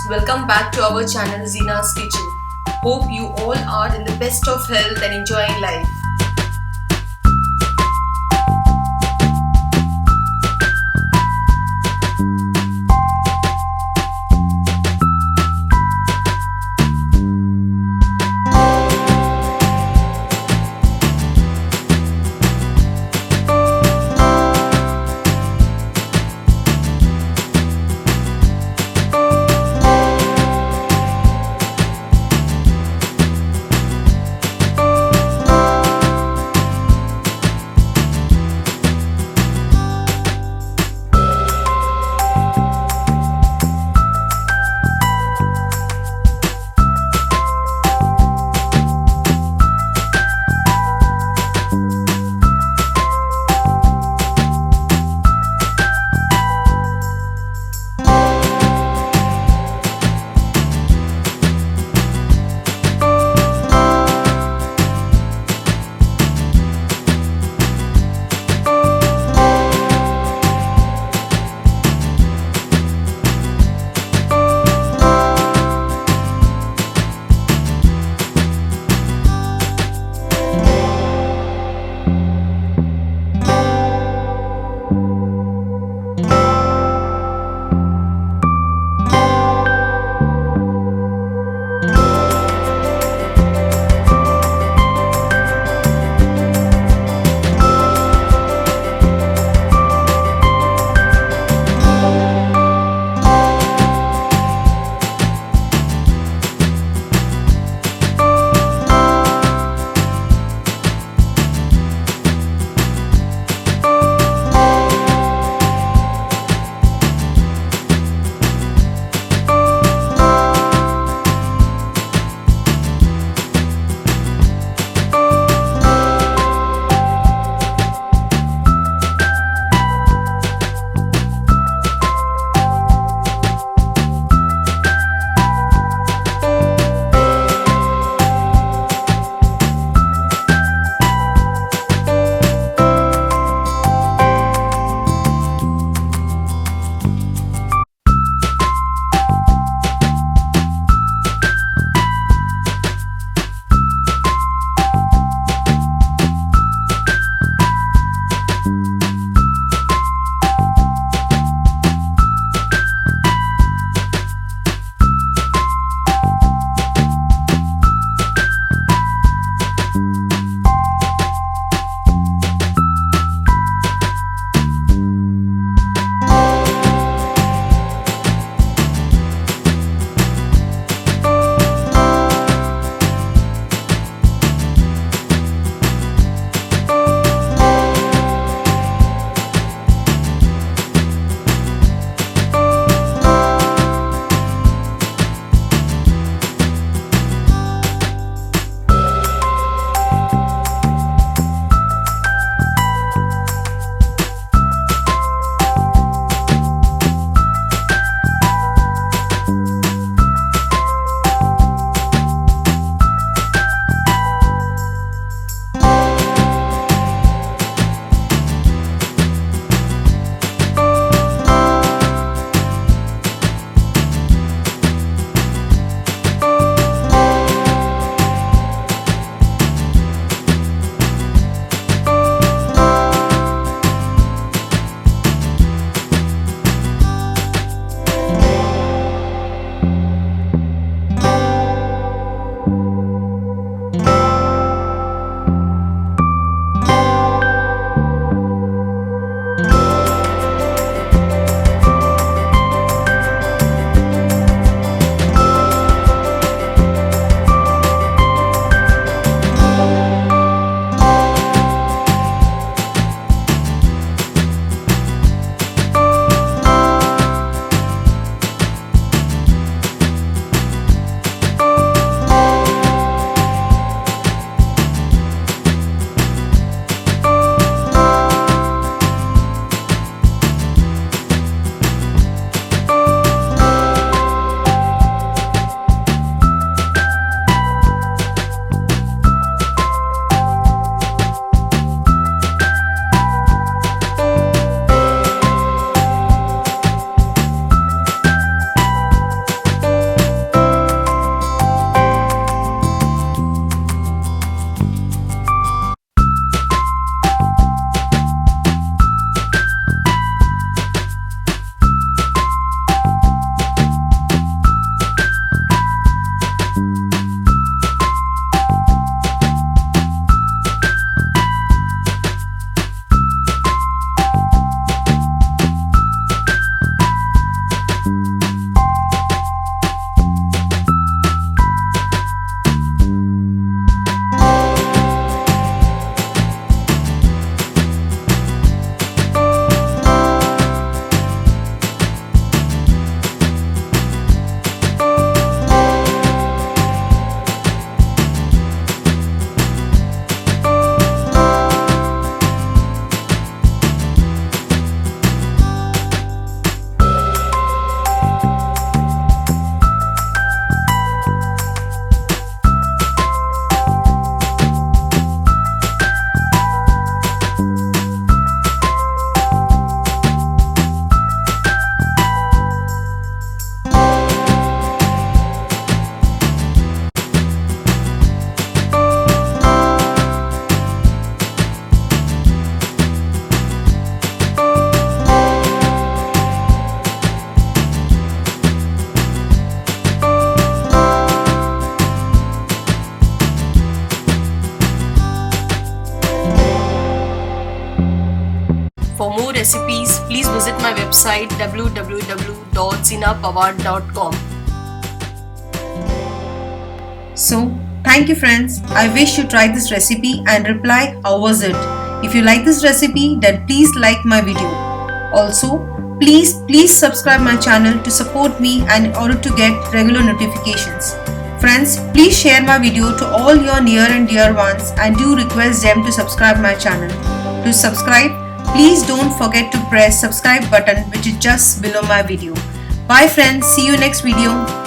welcome back to our channel Zina's Kitchen. Hope you all are in the best of health and enjoying life. For more recipes, please visit my website www.zinapawar.com. So, thank you friends. I wish you try this recipe and reply how was it. If you like this recipe, then please like my video. Also, please subscribe my channel to support me and in order to get regular notifications. Friends, please share my video to all your near and dear ones and do request them to subscribe my channel. To subscribe, please don't forget to press subscribe button which is just below my video. Bye friends, see you next video.